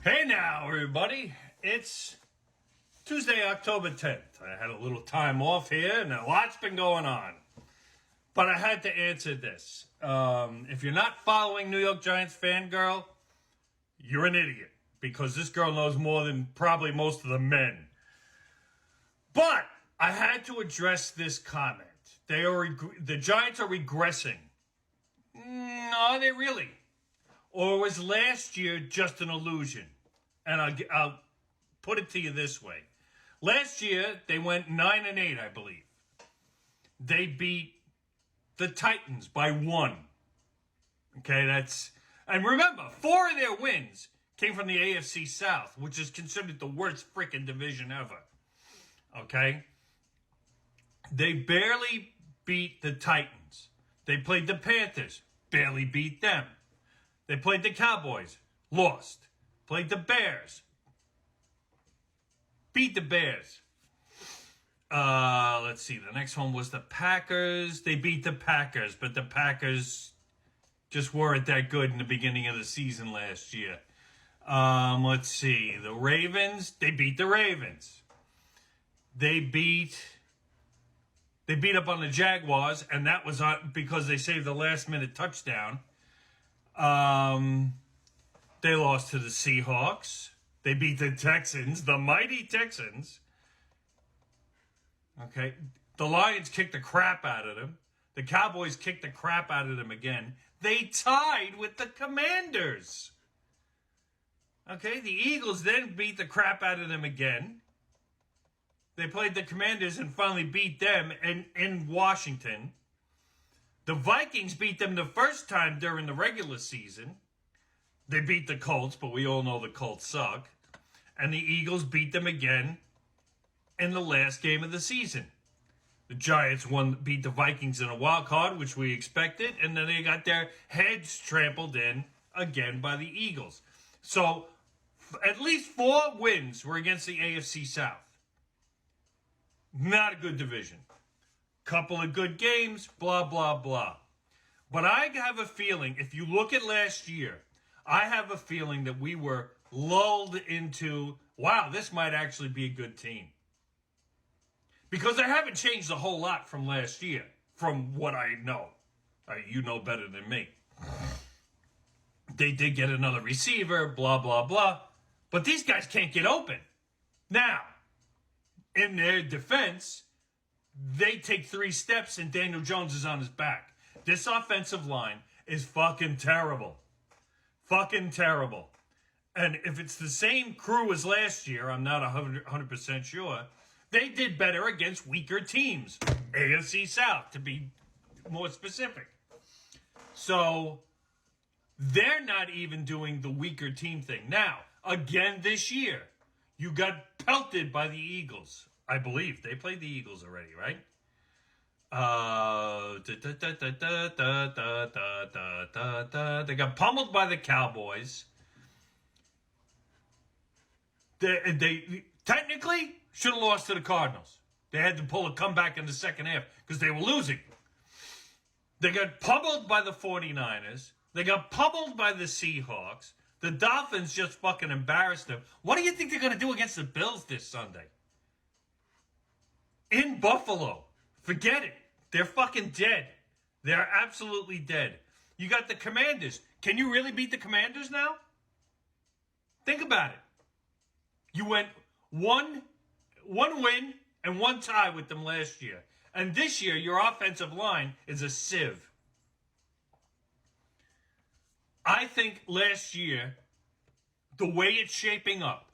Hey now, everybody. It's Tuesday, October 10th. I had a little time off here, and a lot's been going on. But I had to answer this. If you're not following New York Giants fangirl, you're an idiot. Because this girl knows more than probably most of the men. But I had to address this comment. The Giants are regressing. No, are they really? Or was last year just an illusion? And I'll put it to you this way. Last year, they went 9-8, I believe. They beat the Titans by 1. Okay, and remember, 4 of their wins came from the AFC South, which is considered the worst freaking division ever. Okay? They barely beat the Titans. They played the Panthers, barely beat them. They played the Cowboys, lost. Played the Bears, beat the Bears. Let's see, the next one was the Packers. They beat the Packers, but the Packers just weren't that good in the beginning of the season last year. Let's see, the Ravens, they beat the Ravens. They beat up on the Jaguars, and that was because they saved the last-minute touchdown. They lost to the Seahawks. They beat the Texans, the mighty Texans. Okay. The Lions kicked the crap out of them. The Cowboys kicked the crap out of them again. They tied with the Commanders. Okay. The Eagles then beat the crap out of them again. They played the Commanders and finally beat them in Washington. The Vikings beat them the first time during the regular season. They beat the Colts, but we all know the Colts suck. And the Eagles beat them again in the last game of the season. The Giants beat the Vikings in a wild card, which we expected, and then they got their heads trampled in again by the Eagles. So at least 4 wins were against the AFC South. Not a good division. Couple of good games, blah, blah, blah. But I have a feeling, if you look at last year, I have a feeling that we were lulled into, wow, this might actually be a good team. Because they haven't changed a whole lot from last year, from what I know. You know better than me. They did get another receiver, blah, blah, blah. But these guys can't get open. Now, in their defense, they take 3 steps and Daniel Jones is on his back. This offensive line is fucking terrible. Fucking terrible. And if it's the same crew as last year, I'm not 100% sure, they did better against weaker teams. AFC South, to be more specific. So, they're not even doing the weaker team thing. Now, again this year, you got pelted by the Eagles. I believe. They played the Eagles already, right? They got pummeled by the Cowboys. They technically should have lost to the Cardinals. They had to pull a comeback in the second half because they were losing. They got pummeled by the 49ers. They got pummeled by the Seahawks. The Dolphins just fucking embarrassed them. What do you think they're going to do against the Bills this Sunday? In Buffalo. Forget it. They're fucking dead. They're absolutely dead. You got the Commanders. Can you really beat the Commanders now? Think about it. You went one win and 1 tie with them last year. And this year, your offensive line is a sieve. I think last year, the way it's shaping up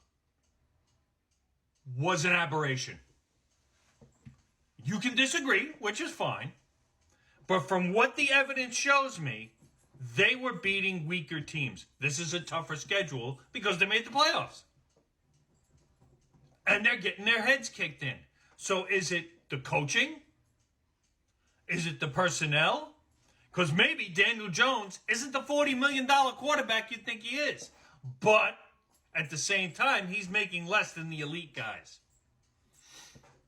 was an aberration. You can disagree, which is fine. But from what the evidence shows me, they were beating weaker teams. This is a tougher schedule because they made the playoffs. And they're getting their heads kicked in. So is it the coaching? Is it the personnel? Because maybe Daniel Jones isn't the $40 million quarterback you think he is. But at the same time, he's making less than the elite guys.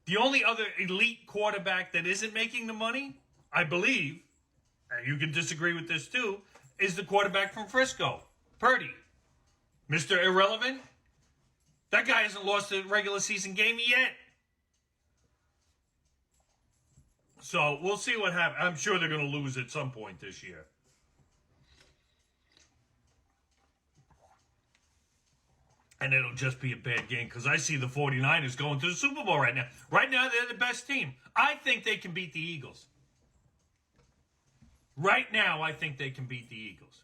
The only other elite quarterback that isn't making the money, I believe, and you can disagree with this too, is the quarterback from Frisco, Purdy. Mr. Irrelevant? That guy hasn't lost a regular season game yet. So we'll see what happens. I'm sure they're going to lose at some point this year. And it'll just be a bad game because I see the 49ers going to the Super Bowl right now. Right now, they're the best team. I think they can beat the Eagles. Right now, I think they can beat the Eagles.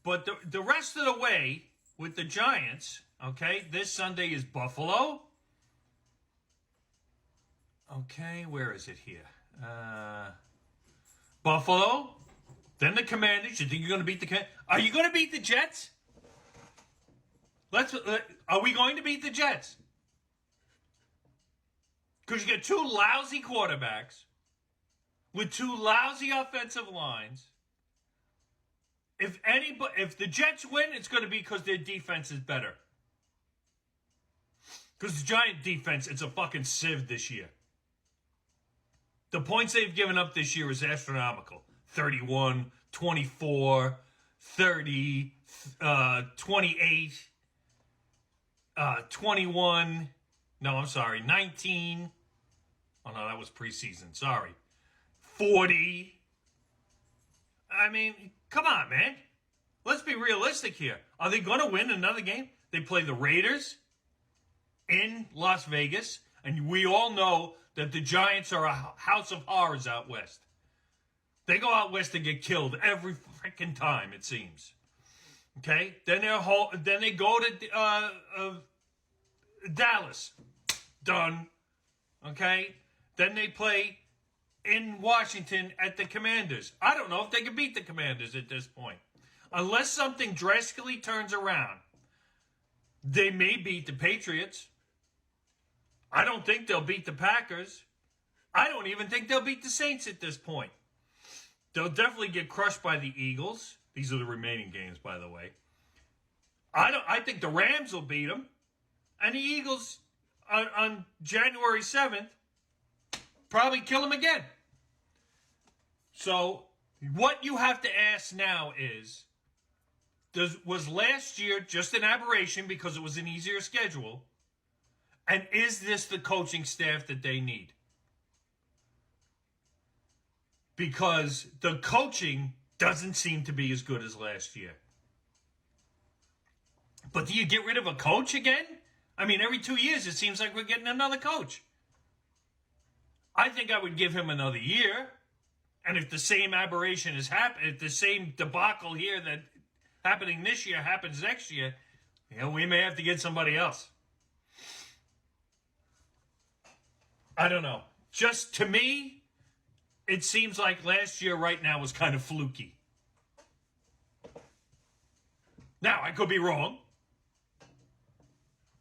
But the rest of the way with the Giants, okay, this Sunday is Buffalo. Okay, where is it here? Buffalo. Then the Commanders. You think you're going to beat the Commanders? Are you going to beat the Jets? Are we going to beat the Jets? Because you get two lousy quarterbacks with two lousy offensive lines. If the Jets win, it's going to be because their defense is better. Because the Giant defense, it's a fucking sieve this year. The points they've given up this year is astronomical. 31, 24, 30, 28, 21. No, I'm sorry, 19. Oh, no, that was preseason. Sorry. 40. I mean, come on, man. Let's be realistic here. Are they going to win another game? They play the Raiders in Las Vegas, and we all know that the Giants are a house of horrors out west. They go out west and get killed every freaking time, it seems. Okay? Then they go to Dallas. Done. Okay? Then they play in Washington at the Commanders. I don't know if they can beat the Commanders at this point. Unless something drastically turns around, they may beat the Patriots. I don't think they'll beat the Packers. I don't even think they'll beat the Saints at this point. They'll definitely get crushed by the Eagles. These are the remaining games, by the way. I think the Rams will beat them. And the Eagles, on January 7th, probably kill them again. So, what you have to ask now is, was last year just an aberration because it was an easier schedule? And is this the coaching staff that they need? Because the coaching doesn't seem to be as good as last year. But do you get rid of a coach again? I mean, every 2 years it seems like we're getting another coach. I think I would give him another year. And if the same aberration is happening, if the same debacle here that happening this year happens next year, we may have to get somebody else. I don't know. Just to me, it seems like last year right now was kind of fluky. Now, I could be wrong.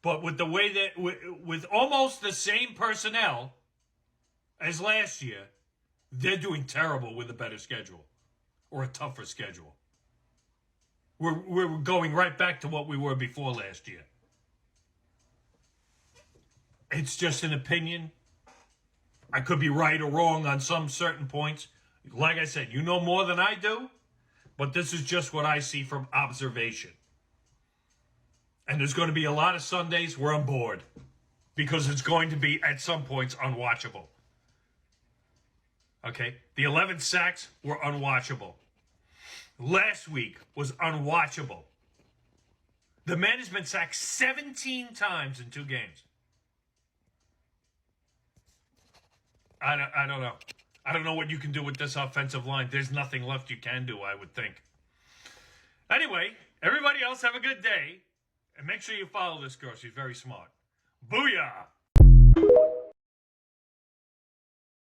But with the way that, with almost the same personnel as last year, they're doing terrible with a better schedule or a tougher schedule. We're going right back to what we were before last year. It's just an opinion. I could be right or wrong on some certain points. Like I said, you know more than I do, but this is just what I see from observation. And there's going to be a lot of Sundays where I'm bored because it's going to be, at some points, unwatchable. Okay? The 11 sacks were unwatchable. Last week was unwatchable. The man has been sacked 17 times in 2 games. I don't know. I don't know what you can do with this offensive line. There's nothing left you can do, I would think. Anyway, everybody else have a good day. And make sure you follow this girl. She's very smart. Booyah!